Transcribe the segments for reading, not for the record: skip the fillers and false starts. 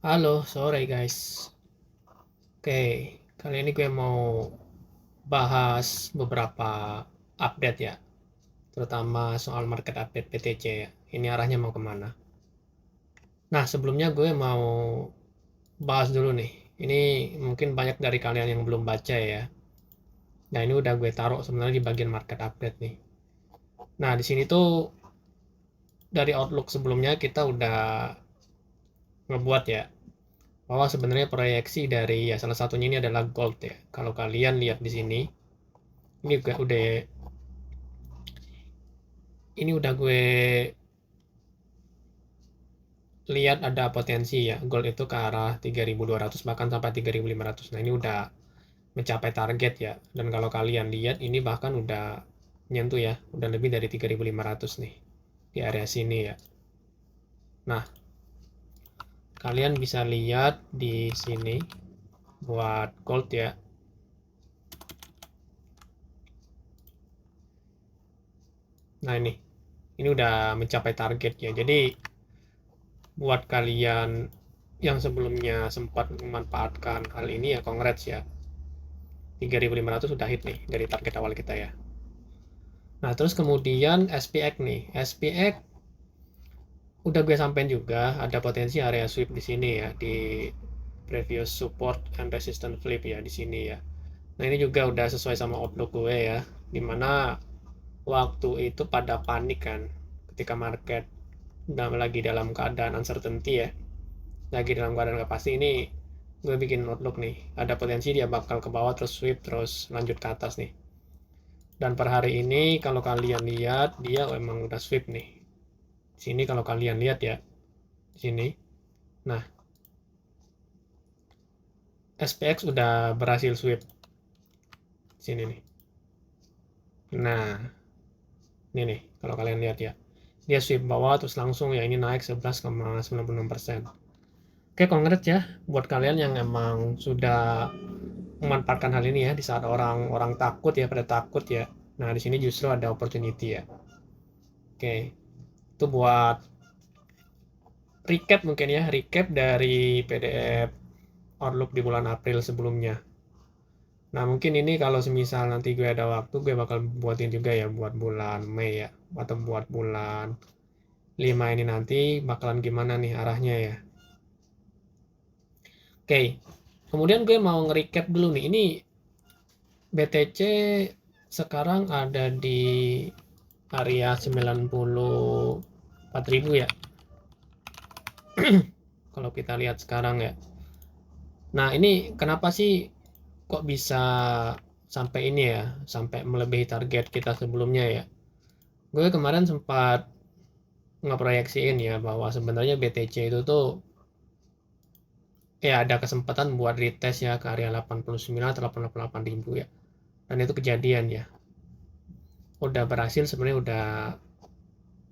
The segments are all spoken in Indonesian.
Halo, sore guys. Oke, kali ini gue mau bahas beberapa update ya, terutama soal market update BTC ya. Ini arahnya mau kemana? Nah, sebelumnya gue mau bahas dulu nih. Ini mungkin banyak dari kalian yang belum baca ya. Nah, ini udah gue taruh sebenarnya di bagian market update nih. Nah, di sini tuh dari outlook sebelumnya kita udah ngebuat ya, bahwa sebenarnya proyeksi dari ya salah satunya ini adalah gold ya. Kalau kalian lihat di sini, ini juga udah gue lihat ada potensi ya gold itu ke arah 3.200 bahkan sampai 3.500. Nah, ini udah mencapai target ya. Dan kalau kalian lihat ini bahkan udah nyentuh ya, udah lebih dari 3.500 nih di area sini ya. Nah, kalian bisa lihat di sini buat gold ya. Nah, ini udah mencapai target ya. Jadi buat kalian yang sebelumnya sempat memanfaatkan hal ini ya, congrats ya. 3.500 udah hit nih dari target awal kita ya. Nah, terus kemudian SPX nih. SPX udah gue sampein juga ada potensi area sweep di sini ya, di previous support and resistance flip ya di sini ya. Nah, ini juga udah sesuai sama outlook gue ya, dimana waktu itu pada panik kan ketika market lagi dalam keadaan uncertainty ya, lagi dalam keadaan nggak pasti. Ini gue bikin outlook nih, ada potensi dia bakal ke bawah terus sweep terus lanjut ke atas nih. Dan per hari ini kalau kalian lihat dia emang udah sweep nih. Sini kalau kalian lihat ya, sini. Nah, SPX udah berhasil sweep sini nih. Nah, ini nih kalau kalian lihat ya. Dia sweep bawah terus langsung ya ini naik 11,96%. Oke, congrats ya buat kalian yang emang sudah memanfaatkan hal ini ya di saat orang-orang takut ya, pada takut ya. Nah, di sini justru ada opportunity ya. Oke, itu buat recap mungkin ya, recap dari PDF Outlook di bulan April sebelumnya. Nah, mungkin ini kalau semisal nanti gue ada waktu, gue bakal buatin juga ya buat bulan Mei ya, atau buat bulan 5 ini nanti bakalan gimana nih arahnya ya. Oke, kemudian gue mau nge-recap dulu nih. Ini BTC sekarang ada di area 94.000 ya. Kalau kita lihat sekarang ya. Nah, ini kenapa sih kok bisa sampai ini ya, sampai melebihi target kita sebelumnya ya. Gue kemarin sempat ngeproyeksiin ya bahwa sebenarnya BTC itu tuh ya ada kesempatan buat retest ya ke area 89 atau 88 ribu ya. Dan itu kejadian ya. Udah berhasil sebenarnya, udah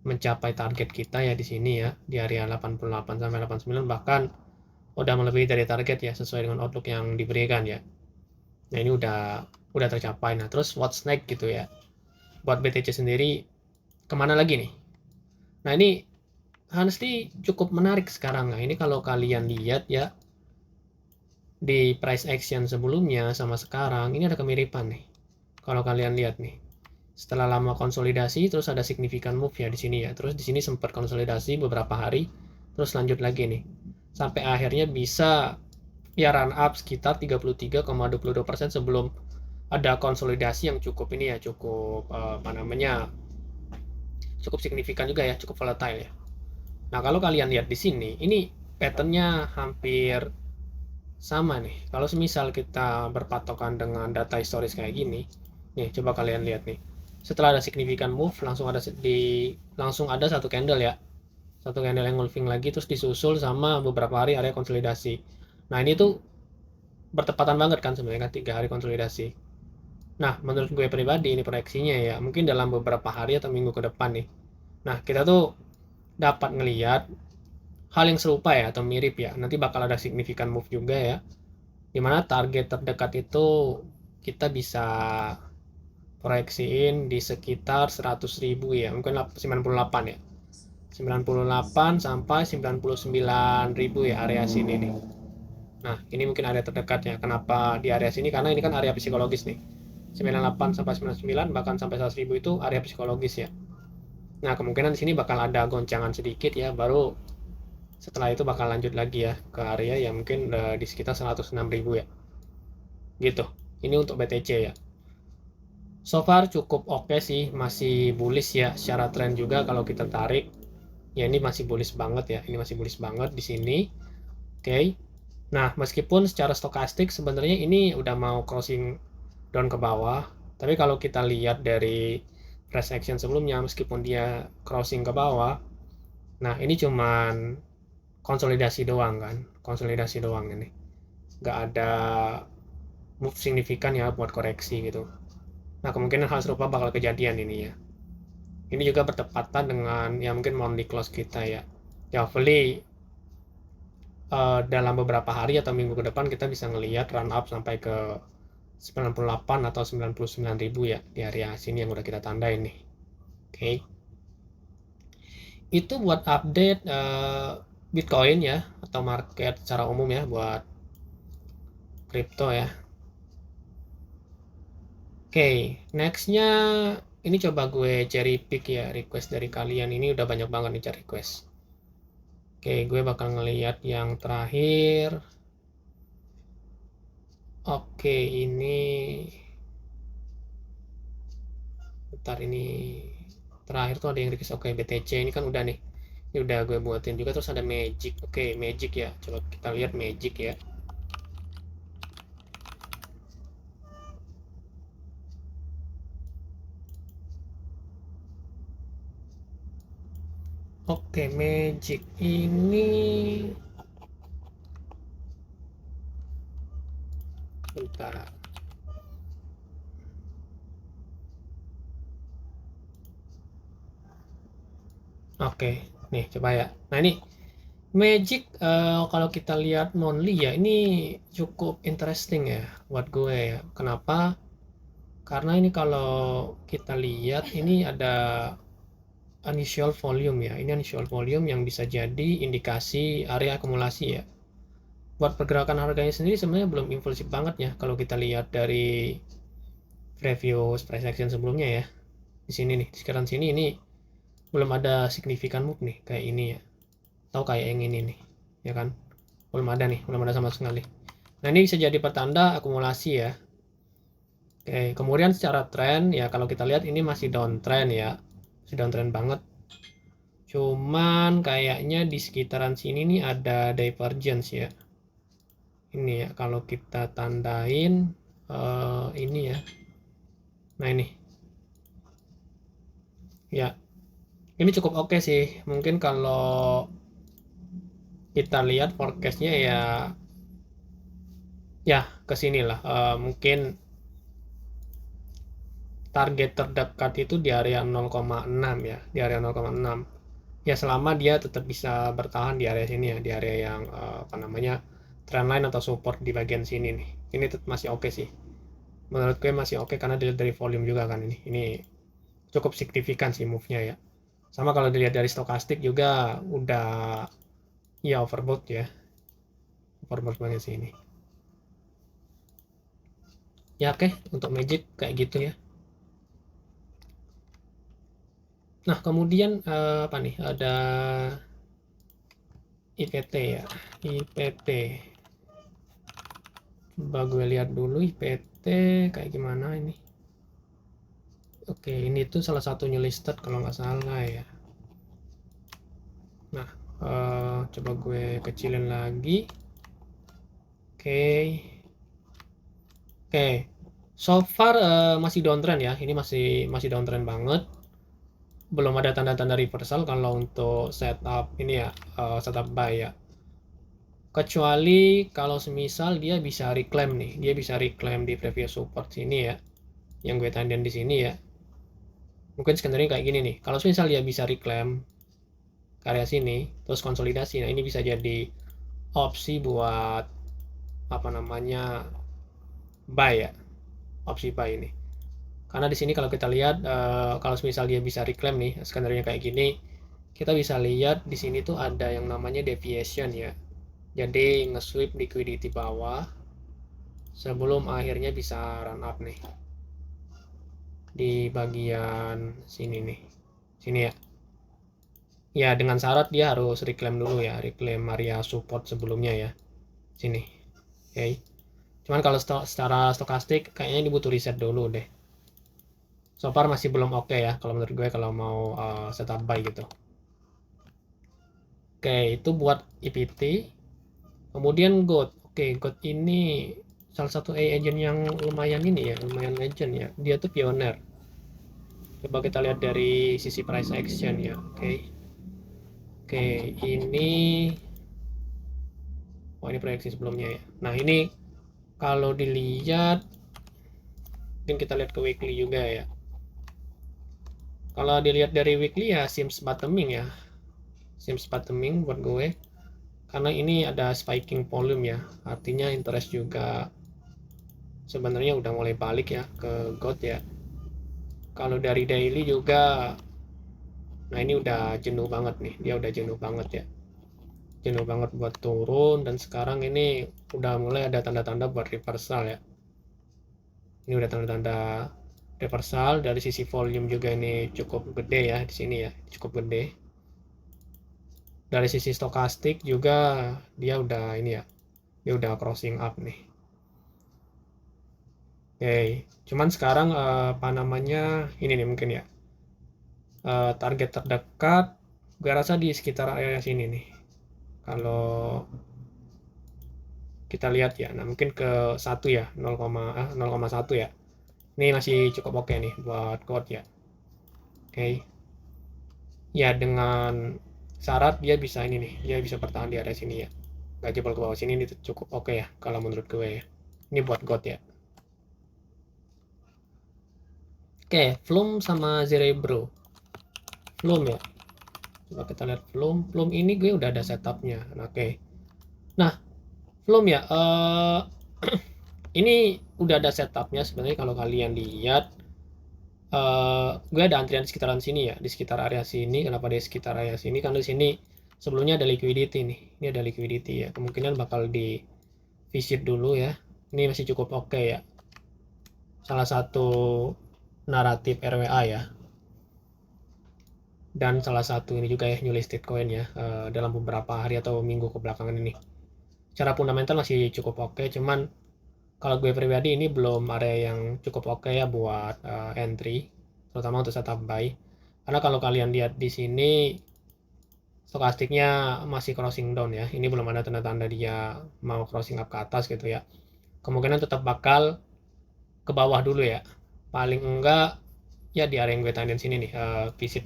mencapai target kita ya di sini ya, di area 88 sampai 89, bahkan udah melebihi dari target ya sesuai dengan outlook yang diberikan ya. Nah, ini udah tercapai. Nah, terus what's next gitu ya. Buat BTC sendiri kemana lagi nih? Nah, ini honestly cukup menarik sekarang. Nah, ini kalau kalian lihat ya di price action sebelumnya sama sekarang, ini ada kemiripan nih. Kalau kalian lihat nih, setelah lama konsolidasi terus ada signifikan move ya di sini ya. Terus di sini sempat konsolidasi beberapa hari, terus lanjut lagi nih. Sampai akhirnya bisa ya run up sekitar 33,22% sebelum ada konsolidasi yang cukup ini ya, cukup apa namanya, cukup signifikan juga ya, cukup volatile ya. Nah, kalau kalian lihat di sini, ini patternnya hampir sama nih. Kalau semisal kita berpatokan dengan data historis kayak gini, nih coba kalian lihat nih. Setelah ada signifikan move, langsung ada satu candle ya. Satu candle yang engulfing lagi terus disusul sama beberapa hari area konsolidasi. Nah, ini tuh bertepatan banget kan sebenarnya kan 3 hari konsolidasi. Nah, menurut gue pribadi ini proyeksinya ya, mungkin dalam beberapa hari atau minggu ke depan nih. Nah, kita tuh dapat ngelihat hal yang serupa ya atau mirip ya. Nanti bakal ada signifikan move juga ya. Dimana target terdekat itu kita bisa proyeksiin di sekitar 100.000 ya, mungkin 98 ya. 98 sampai 99.000 ya area sini nih. Nah, ini mungkin area terdekatnya. Kenapa di area sini? Karena ini kan area psikologis nih. 98 sampai 99 bahkan sampai 100.000 itu area psikologis ya. Nah, kemungkinan di sini bakal ada goncangan sedikit ya, baru setelah itu bakal lanjut lagi ya ke area yang mungkin di sekitar 106.000 ya. Gitu. Ini untuk BTC ya. So far cukup oke sih, masih bullish ya secara tren juga kalau kita tarik. Ya ini masih bullish banget ya. Ini masih bullish banget di sini. Oke. Nah, meskipun secara stokastik sebenarnya ini udah mau crossing down ke bawah, tapi kalau kita lihat dari price action sebelumnya meskipun dia crossing ke bawah, nah ini cuman konsolidasi doang kan, konsolidasi doang ini. Nggak ada move signifikan ya buat koreksi gitu. Nah, kemungkinan hal serupa bakal kejadian ini ya. Ini juga bertepatan dengan ya mungkin monthly close kita ya. Ya, hopefully dalam beberapa hari atau minggu ke depan kita bisa ngelihat run up sampai ke 98 atau 99.000 ya di area sini yang udah kita tandain nih. Oke. Itu buat update Bitcoin ya atau market secara umum ya buat kripto ya. Oke, nextnya ini coba gue cherry pick ya request dari kalian. Ini udah banyak banget nih cari request. Oke, gue bakal ngeliat yang terakhir. Oke, ini bentar, ini terakhir tuh ada yang request. Oke, BTC ini kan udah nih. Ini udah gue buatin juga. Terus ada Magic. Oke, Magic ya. Coba kita lihat Magic ya. Oke, Magic ini bentar. Oke, nih coba ya. Nah, ini Magic kalau kita lihat monthly ya, ini cukup interesting ya buat gue ya. Kenapa? Karena ini kalau kita lihat ini ada unusual volume ya. Ini unusual volume yang bisa jadi indikasi area akumulasi ya. Buat pergerakan harganya sendiri sebenarnya belum impulsif banget ya kalau kita lihat dari previous price action sebelumnya ya. Di sini nih, di sekitaran sini ini belum ada signifikan move nih kayak ini ya. Atau kayak yang ini nih, ya kan? Belum ada nih, belum ada sama sekali. Nah, ini bisa jadi pertanda akumulasi ya. Oke, kemudian secara tren ya kalau kita lihat ini masih downtrend ya. Masih downtrend banget. Cuman kayaknya di sekitaran sini nih ada divergence ya. Ini ya kalau kita tandain ini ya. Nah, ini. Ya. Ini cukup oke sih. Mungkin kalau kita lihat forecastnya ya ke sinilah. Mungkin target terdekat itu di area 0,6 ya, di area 0,6 ya, selama dia tetap bisa bertahan di area sini ya, di area yang apa namanya trendline atau support di bagian sini nih. Ini tetap masih oke sih, menurut gue masih oke karena dilihat dari volume juga kan, ini cukup signifikan sih move-nya ya. Sama kalau dilihat dari stokastik juga udah ya overbought ya, overbought banget sih ini ya. Oke, untuk Magic kayak gitu ya. Nah, kemudian apa nih, ada IPT ya, IPT. Coba gue lihat dulu IPT kayak gimana ini. Oke, ini tuh salah satunya listed kalau nggak salah ya. Nah, coba gue kecilin lagi. Oke. Oke. So far masih downtrend ya. Ini masih downtrend banget. Belum ada tanda-tanda reversal kalau untuk setup ini ya, setup buy ya. Kecuali kalau semisal dia bisa reclaim nih, dia bisa reclaim di previous support sini ya, yang gue tandain di sini ya. Mungkin skenario kayak gini nih, kalau misal dia bisa reclaim ke area sini terus konsolidasi, nah ini bisa jadi opsi buat apa namanya buy ya, opsi buy ini. Karena di sini kalau kita lihat kalau misal dia bisa reclaim nih skenario kayak gini, kita bisa lihat di sini tuh ada yang namanya deviation ya. Jadi nge-sweep liquidity bawah sebelum akhirnya bisa run up nih di bagian sini nih. Sini ya. Ya dengan syarat dia harus reclaim dulu ya, reclaim area support sebelumnya ya. Sini. Oke. Cuman kalau secara stokastik kayaknya ini butuh reset dulu deh. So far masih belum oke ya kalau menurut gue kalau mau setup buy gitu. Oke, itu buat EPT. Kemudian GOAT. Oke, GOAT ini salah satu agent yang lumayan ini ya, lumayan legend ya. Dia tuh pioner. Coba kita lihat dari sisi price action ya. Oke. Oke, ini ini proyeksi sebelumnya ya. Nah, ini kalau dilihat mungkin kita lihat ke weekly juga ya. Kalau dilihat dari weekly ya seems bottoming ya. Seems bottoming buat gue. Karena ini ada spiking volume ya. Artinya interest juga sebenarnya udah mulai balik ya ke GOAT ya. Kalau dari daily juga, nah ini udah jenuh banget nih, dia udah jenuh banget ya, jenuh banget buat turun, dan sekarang ini udah mulai ada tanda-tanda buat reversal ya. Ini udah tanda-tanda reversal. Dari sisi volume juga ini cukup gede ya di sini ya, cukup gede. Dari sisi stokastik juga dia udah ini ya, dia udah crossing up nih. Oke, cuman sekarang apa namanya ini nih mungkin ya, target terdekat gue rasa di sekitar area sini nih. Kalau kita lihat ya, nah mungkin ke 1 ya, 0,1 ya. Ini masih cukup oke nih buat gold ya. Oke. Ya dengan syarat dia bisa ini nih, dia bisa bertahan di area sini ya. Gak jebol ke bawah sini, ini cukup oke ya kalau menurut gue ya. Ini buat gold ya. Oke, Flume sama Zerebro. Flume ya. Coba kita lihat Flume. Flume ini gue udah ada setupnya. Oke. Nah, Flume ya. Ini udah ada setupnya sebenarnya kalau kalian lihat. Gue ada antrian di sekitaran sini ya, di sekitar area sini. Kenapa di sekitar area sini? Karena di sini sebelumnya ada liquidity nih. Ini ada liquidity ya. Kemungkinan bakal di visit dulu ya. Ini masih cukup oke ya. Salah satu naratif RWA ya. Dan salah satu ini juga ya, new listed coin ya, dalam beberapa hari atau minggu kebelakangan ini. Secara fundamental masih cukup oke, cuman kalau gue pribadi ini belum area yang cukup oke ya buat entry, terutama untuk setup buy. Karena kalau kalian lihat di sini stokastiknya masih crossing down ya. Ini belum ada tanda-tanda dia mau crossing up ke atas gitu ya. Kemungkinan tetap bakal ke bawah dulu ya. Paling enggak ya di area yang gue tandain sini nih, visit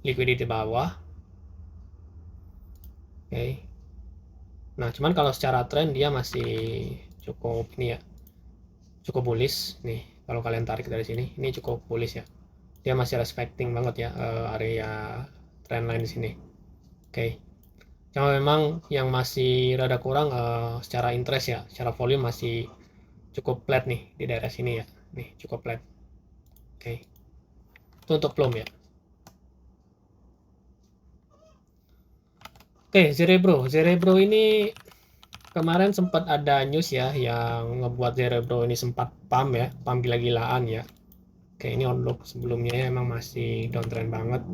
liquidity bawah. Oke. Nah, cuman kalau secara tren dia masih cukup ini ya, cukup bullish nih. Kalau kalian tarik dari sini, ini cukup bullish ya. Dia masih respecting banget ya area trendline di sini. Oke. Cuma memang yang masih rada kurang secara interest ya, secara volume masih cukup flat nih di daerah sini ya. Nih, cukup flat. Oke. Itu untuk Plum ya. Oke, Zerebro. Zerebro ini kemarin sempat ada news ya yang ngebuat Zerebro ini sempat pump ya, pump gila-gilaan ya. Oke, ini outlook sebelumnya ya, emang masih downtrend banget.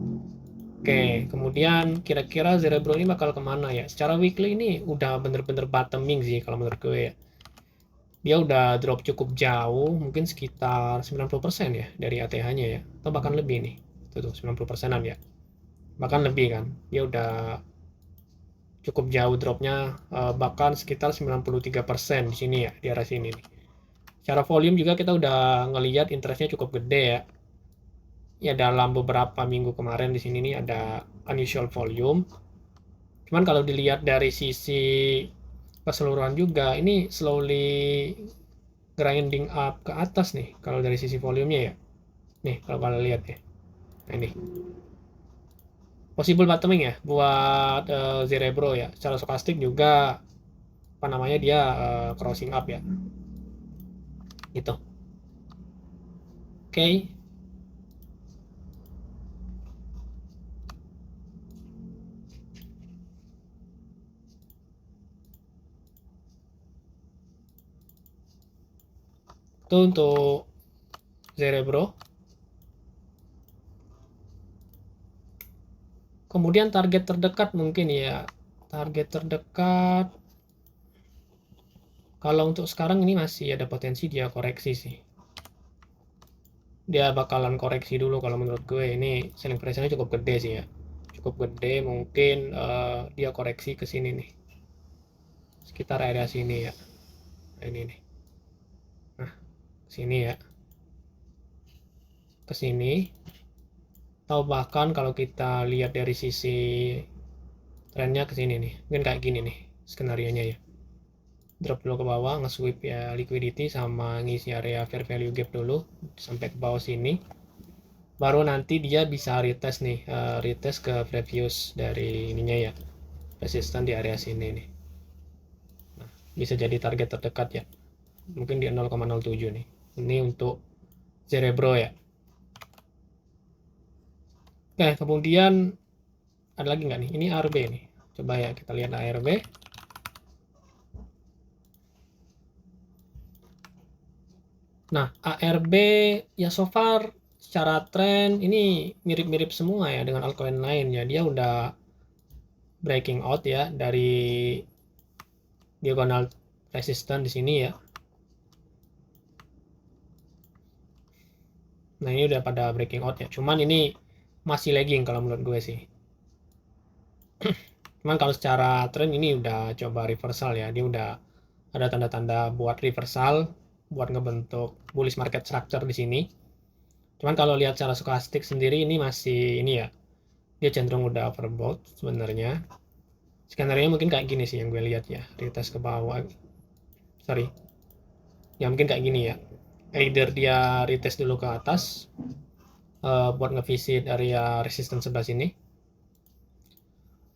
Oke, kemudian kira-kira Zerebro ini bakal kemana ya? Secara weekly ini udah bener-bener bottoming sih kalau menurut gue ya. Dia udah drop cukup jauh, mungkin sekitar 90% ya dari ATH-nya ya. Atau bahkan lebih nih. Itu tuh 90%-an ya. Bahkan lebih kan. Dia udah cukup jauh dropnya, bahkan sekitar 93% di sini ya, di arah sini nih. Secara volume juga kita udah ngelihat interestnya cukup gede ya. Ya dalam beberapa minggu kemarin di sini nih ada unusual volume. Cuman kalau dilihat dari sisi keseluruhan juga ini slowly grinding up ke atas nih kalau dari sisi volumenya ya. Nih kalau kalian lihat ya. Nah ini possible bottoming ya buat Zerebro ya. Secara stokastik juga apa namanya dia crossing up ya. Gitu. Oke. Itu untuk Cerebro. Kemudian target terdekat mungkin ya. Target terdekat kalau untuk sekarang ini masih ada potensi dia koreksi sih. Dia bakalan koreksi dulu kalau menurut gue. Ini selling pressure-nya cukup gede sih ya. Cukup gede, mungkin dia koreksi ke sini nih. Sekitar area sini ya. Ini nih. Nah, sini ya. Ke sini. Atau bahkan kalau kita lihat dari sisi trennya ke sini nih. Mungkin kayak gini nih skenario-nya ya. Drop dulu ke bawah, nge-sweep ya liquidity sama ngisi area fair value gap dulu sampai ke bawah sini. Baru nanti dia bisa retest nih, retest ke previous dari ininya ya. Resisten di area sini nih. Nah, bisa jadi target terdekat ya. Mungkin di 0,07 nih. Ini untuk Cerebro ya. Oke, kemudian ada lagi nggak nih? Ini ARB nih. Coba ya kita lihat ARB. Nah, ARB ya so far secara tren ini mirip-mirip semua ya dengan altcoin lain ya. Dia udah breaking out ya dari diagonal resistance di sini ya. Nah, ini udah pada breaking out ya. Cuman ini masih lagging kalau menurut gue sih. Cuman kalau secara tren ini udah coba reversal ya. Dia udah ada tanda-tanda buat reversal, buat ngebentuk bullish market structure di sini. Cuman kalau lihat secara stokastik sendiri ini masih ini ya. Dia cenderung udah overbought sebenarnya. Skenario mungkin kayak gini sih yang gue lihat ya. Retest ke bawah. Sorry. Ya mungkin kayak gini ya. Either dia retest dulu ke atas buat ngevisit area resistance sebelah sini,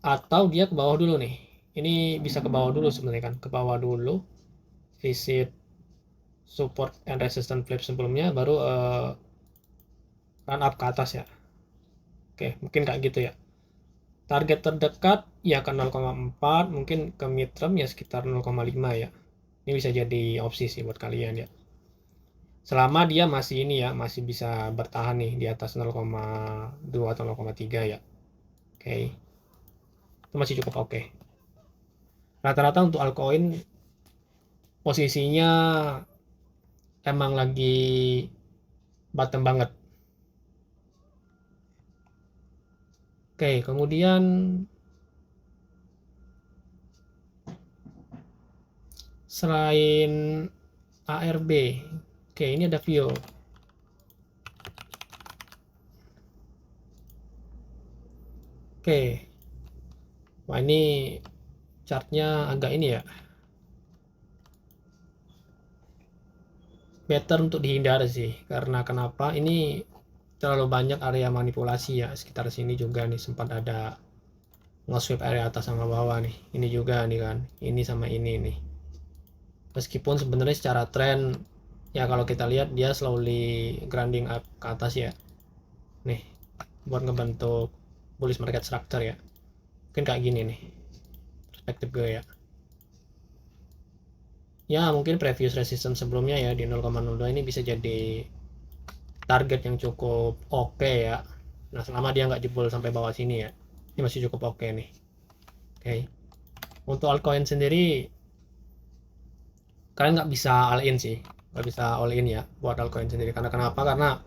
atau dia ke bawah dulu nih. Ini bisa ke bawah dulu sebenarnya kan, ke bawah dulu, visit support and resistance flip sebelumnya, baru run up ke atas ya. Oke, mungkin kayak gitu ya. Target terdekat ya ke 0,4, mungkin ke mid term ya sekitar 0,5 ya. Ini bisa jadi opsi sih buat kalian ya. Selama dia masih ini ya, masih bisa bertahan nih di atas 0,2 atau 0,3 ya. Oke. Itu masih cukup oke. Rata-rata untuk altcoin posisinya emang lagi bottom banget. Oke, kemudian selain ARB, oke ini ada Vio. Oke, wah ini chartnya agak ini ya, better untuk dihindari sih. Karena kenapa? Ini terlalu banyak area manipulasi ya. Sekitar sini juga nih sempat ada nge-sweep area atas sama bawah nih. Ini juga nih kan, ini sama ini nih. Meskipun sebenarnya secara tren ya kalau kita lihat dia slowly grinding up ke atas ya. Nih, buat ngebentuk bullish market structure ya. Mungkin kayak gini nih perspektif gue ya. Ya mungkin previous resistance sebelumnya ya di 0,02 ini bisa jadi target yang cukup oke ya. Nah selama dia nggak jebol sampai bawah sini ya, ini masih cukup oke nih. Oke. Untuk altcoin sendiri kalian nggak bisa all in sih, nggak bisa all in ya buat altcoin sendiri. Karena kenapa? Karena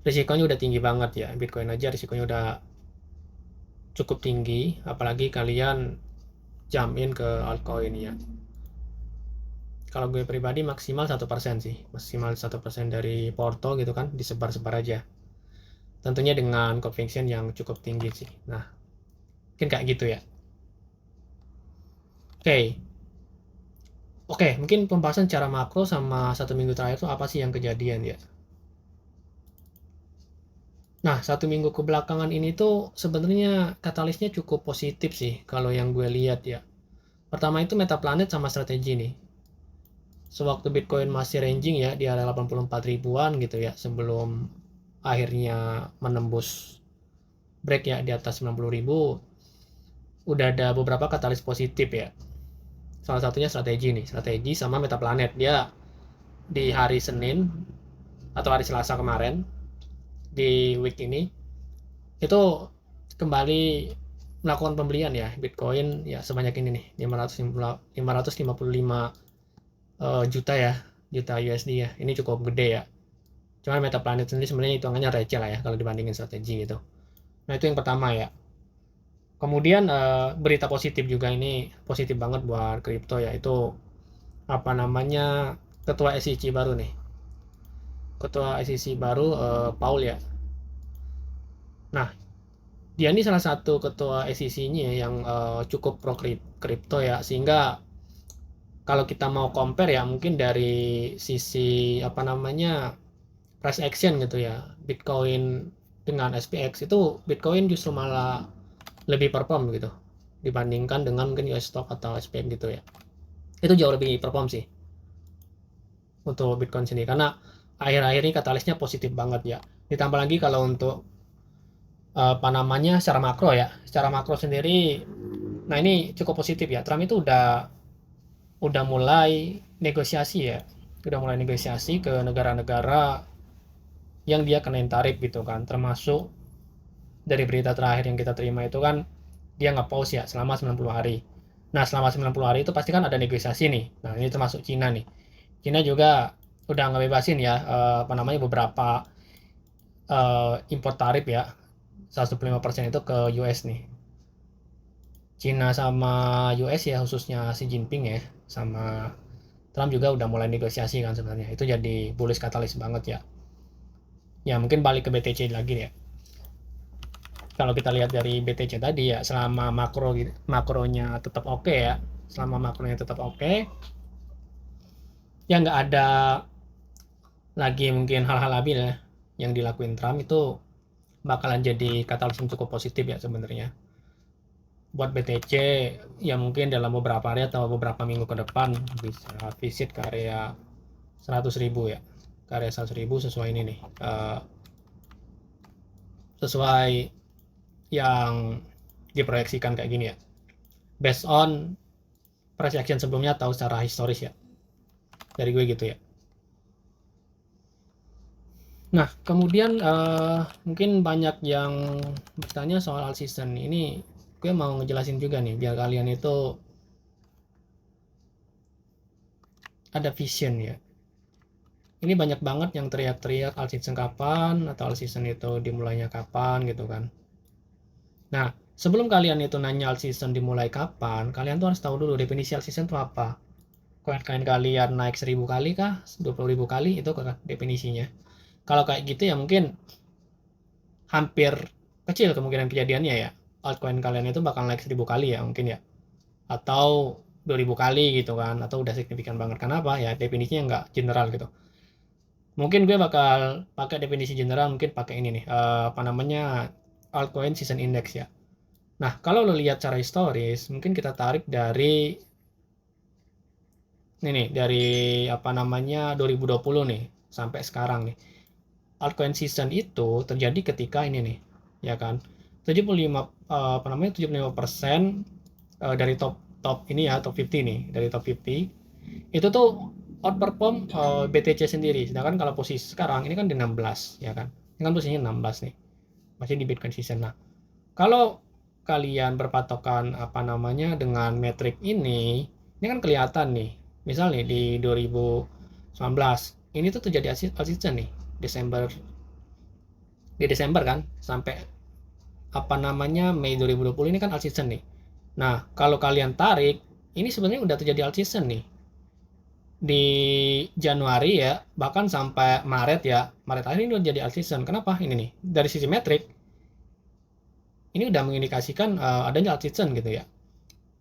risikonya udah tinggi banget ya. Bitcoin aja risikonya udah cukup tinggi, apalagi kalian jump in ke altcoin ya. Kalau gue pribadi maksimal 1% sih, maksimal 1% dari porto gitu kan, disebar-sebar aja. Tentunya dengan conviction yang cukup tinggi sih. Nah, mungkin kayak gitu ya. Oke, mungkin pembahasan secara makro sama 1 minggu terakhir itu apa sih yang kejadian ya. Nah, 1 minggu kebelakangan ini tuh sebenarnya katalisnya cukup positif sih kalau yang gue lihat ya. Pertama itu Metaplanet sama strategi nih. Sewaktu Bitcoin masih ranging ya di area 84 ribuan gitu ya sebelum akhirnya menembus break ya di atas 90 ribu, udah ada beberapa katalis positif ya. Salah satunya strategi nih, strategi sama Metaplanet. Dia di hari Senin atau hari Selasa kemarin di week ini itu kembali melakukan pembelian ya Bitcoin ya sebanyak ini nih 555 juta ya, juta USD ya. Ini cukup gede ya. Cuman Metaplanet sendiri sebenarnya hitungannya receh lah ya kalau dibandingin strategi gitu. Nah, itu yang pertama ya. Kemudian berita positif juga, ini positif banget buat kripto ya, itu apa namanya, ketua SEC baru nih. Ketua SEC baru Paul ya. Nah, dia ini salah satu ketua SEC-nya yang cukup pro kripto ya, sehingga kalau kita mau compare ya mungkin dari sisi apa namanya price action gitu ya, Bitcoin dengan SPX itu Bitcoin justru malah lebih perform gitu dibandingkan dengan mungkin US stock atau SPX gitu ya. Itu jauh lebih perform sih untuk Bitcoin sendiri karena akhir-akhir ini katalisnya positif banget ya. Ditambah lagi kalau untuk apa namanya secara makro ya, secara makro sendiri, nah ini cukup positif ya. Trump itu udah mulai negosiasi ya, udah mulai negosiasi ke negara-negara yang dia kenain tarif gitu kan, termasuk dari berita terakhir yang kita terima itu kan dia nge-pause ya selama 90 hari. Nah, selama 90 hari itu pasti kan ada negosiasi nih. Nah, ini termasuk Cina nih. Cina juga udah ngebebasin ya apa namanya beberapa impor tarif ya. 125% itu ke US nih. Cina sama US ya, khususnya Xi Jinping ya, sama Trump juga udah mulai negosiasi kan sebenarnya. Itu jadi bullish katalis banget ya. Ya mungkin balik ke BTC lagi ya. Kalau kita lihat dari BTC tadi ya, selama makronya tetap oke ya, selama makronya tetap oke, ya nggak ada lagi mungkin hal-hal labil ya yang dilakuin Trump itu bakalan jadi katalis yang cukup positif ya sebenarnya buat BTC. Ya mungkin dalam beberapa hari atau beberapa minggu ke depan bisa visit ke area 100.000 ya, ke area 100.000 sesuai ini nih, sesuai yang diproyeksikan kayak gini ya, based on price action sebelumnya atau secara historis ya, dari gue gitu ya. Nah, kemudian mungkin banyak yang bertanya soal all season. Ini gue mau ngejelasin juga nih biar kalian itu ada vision ya. Ini banyak banget yang teriak-teriak all season kapan, atau all season itu dimulainya kapan gitu kan. Nah, sebelum kalian itu nanya all season dimulai kapan, kalian tuh harus tahu dulu definisi all season itu apa. Koin kalian naik 1000 kali kah, 20.000 kali, itu definisinya. Kalau kayak gitu ya mungkin hampir kecil kemungkinan kejadiannya ya. Altcoin kalian itu bakal naik 1000 kali ya mungkin ya. Atau 2000 kali gitu kan. Atau udah signifikan banget. Kenapa? Ya definisinya nggak general gitu. Mungkin gue bakal pakai definisi general, mungkin pakai ini nih. Apa namanya? Altcoin Season Index ya. Nah, kalau lo lihat secara historis, mungkin kita tarik dari ini nih, dari apa namanya 2020 nih sampai sekarang nih. Altcoin season itu terjadi ketika ini nih, ya kan? 75 apa namanya 75% dari top top ini ya, top 50 nih, dari top 50 itu tuh outperform BTC sendiri. Sedangkan kalau posisi sekarang ini kan di 16 ya kan. Ini kan posisinya 16 nih. Masih di Bitcoin season. Nah, kalau kalian berpatokan apa namanya dengan metrik ini kan kelihatan nih. Misal nih di 2019 ini tuh terjadi season nih, Desember kan sampai apa namanya Mei 2020 ini kan all season nih. Nah, kalau kalian tarik, ini sebenarnya udah terjadi all season nih. Di Januari ya, bahkan sampai Maret ya. Maret akhir ini udah jadi all season. Kenapa? Ini nih, dari sisi metrik ini udah mengindikasikan adanya all season gitu ya.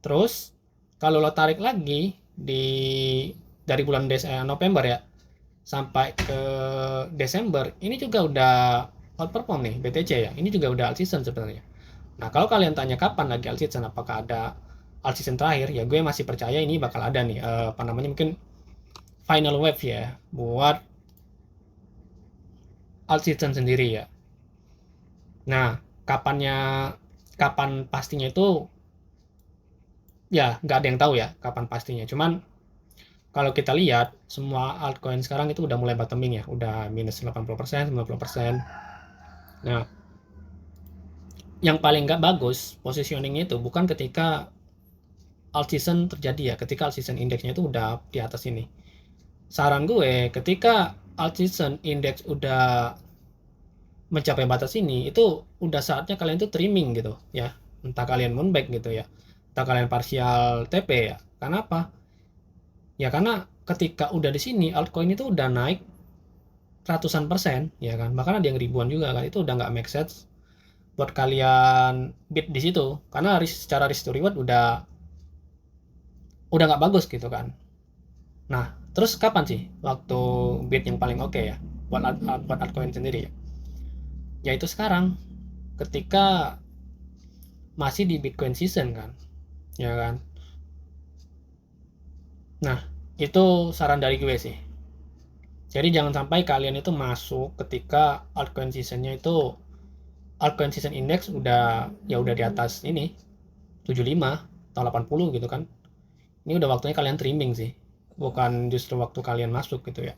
Terus kalau lo tarik lagi dari bulan November ya sampai ke Desember, ini juga udah outperform nih BTC ya. Ini juga udah all season sebenarnya. Nah, kalau kalian tanya kapan lagi all season, apakah ada all season terakhir, ya gue masih percaya ini bakal ada nih, apa namanya, mungkin final wave ya, buat all season sendiri ya. Nah, kapan pastinya itu, ya nggak ada yang tahu ya kapan pastinya. Cuman, kalau kita lihat semua altcoin sekarang itu udah mulai bottoming ya, udah minus 80%, 90%. Nah, yang paling nggak bagus positioningnya itu bukan ketika alt season terjadi ya, ketika alt season indeksnya itu udah di atas ini. Saran gue, ketika alt season index udah mencapai batas ini, itu udah saatnya kalian tuh trimming gitu ya. Entah kalian moonback gitu ya, entah kalian partial TP ya. Karena apa? Ya karena ketika udah di sini altcoin itu udah naik ratusan persen ya kan, bahkan ada yang ribuan juga kan, itu udah nggak make sense buat kalian bid di situ karena secara risk to reward udah nggak bagus gitu kan. Nah, terus kapan sih waktu bid yang paling oke ya buat altcoin sendiri ya? Yaitu sekarang ketika masih di Bitcoin season kan, ya kan. Nah, itu saran dari gue sih. Jadi jangan sampai kalian itu masuk ketika altcoin seasonnya itu altcoin season index udah di atas ini 75 atau 80 gitu kan. Ini udah waktunya kalian trimming sih, bukan justru waktu kalian masuk gitu ya.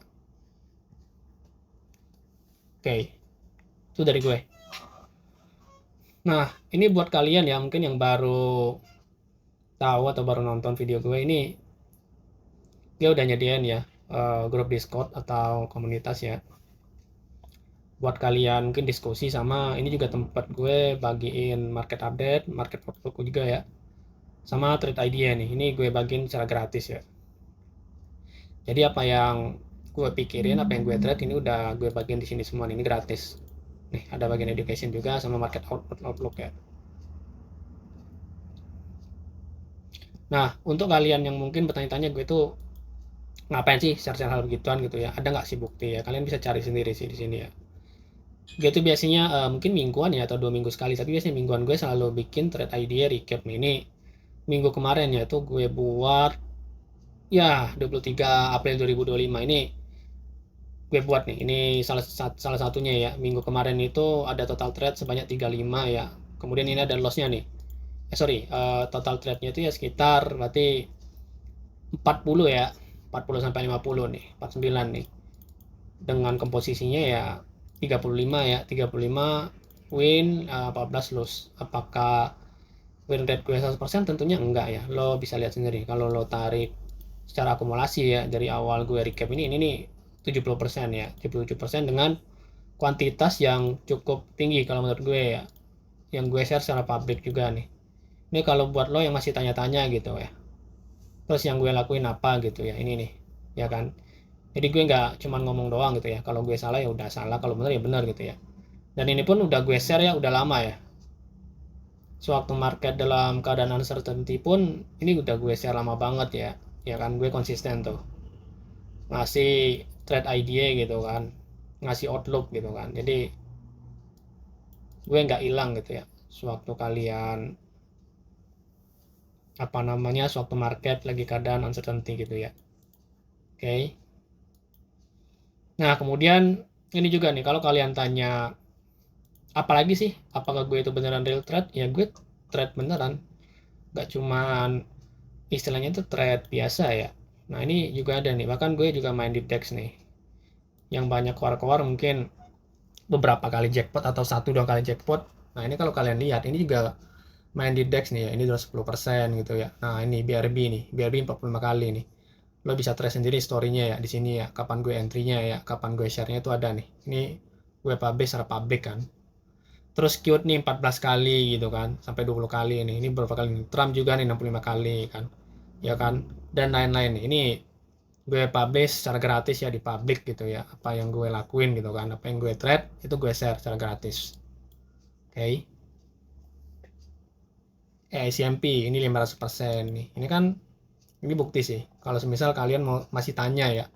Oke, itu dari gue. Nah, ini buat kalian ya mungkin yang baru tahu atau baru nonton video gue ini, dia udah nyediain ya grup Discord atau komunitas ya. Buat kalian mungkin diskusi, sama ini juga tempat gue bagiin market update, market outlook juga ya. Sama trade idea nih, ini gue bagiin secara gratis ya. Jadi apa yang gue pikirin, apa yang gue trade ini udah gue bagiin di sini semua nih, ini gratis. Nih, ada bagian education juga sama market outlook ya. Nah, untuk kalian yang mungkin bertanya-tanya gue tuh ngapain sih share-share hal begituan gitu ya, ada nggak sih bukti ya, kalian bisa cari sendiri sih di sini ya. Gue tuh biasanya mungkin mingguan ya atau 2 minggu sekali, tapi biasanya mingguan gue selalu bikin trade idea recap nih. Ini minggu kemarin ya tuh gue buat ya 23 April 2025 ini gue buat nih, ini salah satunya ya. Minggu kemarin itu ada total trade sebanyak 35 ya, kemudian ini ada lossnya nih, total trade-nya itu ya sekitar berarti 40 ya, 40 sampai 50 nih, 49 nih, dengan komposisinya ya 35 ya, 35 win, 14 loss. Apakah win rate gue 100%? Tentunya enggak ya, lo bisa lihat sendiri kalau lo tarik secara akumulasi ya dari awal gue recap ini nih 70% ya, 77% dengan kuantitas yang cukup tinggi kalau menurut gue ya, yang gue share secara publik juga nih. Ini kalau buat lo yang masih tanya-tanya gitu ya, terus yang gue lakuin apa gitu ya, ini nih ya kan. Jadi gue nggak cuman ngomong doang gitu ya, kalau gue salah ya udah salah, kalau benar ya benar gitu ya. Dan ini pun udah gue share ya udah lama ya, sewaktu market dalam keadaan uncertainty pun ini udah gue share lama banget ya, ya kan. Gue konsisten tuh ngasih trade idea gitu kan, ngasih outlook gitu kan. Jadi gue nggak hilang gitu ya sewaktu kalian sewaktu market lagi keadaan uncertainty gitu ya. Oke. Nah, kemudian ini juga nih, kalau kalian tanya apalagi sih, apakah gue itu beneran real trade? Ya gue trade beneran, nggak cuman istilahnya itu trade biasa ya. Nah, ini juga ada nih, bahkan gue juga main di DEX nih, yang banyak keluar-keluar mungkin beberapa kali jackpot atau 1-2 kali jackpot. Nah, ini kalau kalian lihat ini juga main di DEX nih ya, ini udah 10% gitu ya. Nah, ini BRB nih, BRB 45 kali nih. Lo bisa trace sendiri story-nya ya di sini ya, kapan gue entry-nya ya, kapan gue share-nya itu ada nih. Ini gue publish secara public kan. Terus Qt nih 14 kali gitu kan, sampai 20 kali nih. Ini berapa kali nih? Trump juga nih 65 kali kan. Ya kan? Dan lain-lain nih. Ini gue publish secara gratis ya di public gitu ya. Apa yang gue lakuin gitu kan, apa yang gue trade itu gue share secara gratis. Oke. ICMP ini 500% nih. Ini kan ini bukti sih. Kalau semisal kalian masih tanya ya,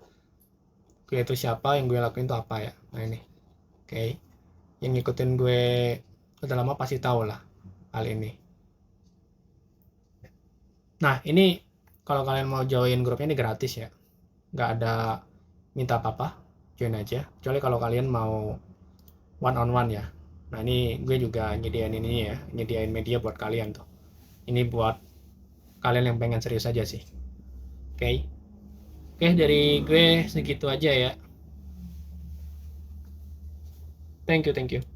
gue itu siapa, yang gue lakuin itu apa ya. Nah ini. Oke. Yang ngikutin gue udah lama pasti tahu lah hal ini. Nah, ini kalau kalian mau join grupnya ini gratis ya. Nggak ada minta apa-apa, join aja. Kecuali kalau kalian mau one on one ya. Nah, ini gue juga nyediain ini ya, nyediain media buat kalian tuh. Ini buat kalian yang pengen serius aja sih. Oke. Oke, dari gue segitu aja ya. Thank you, thank you.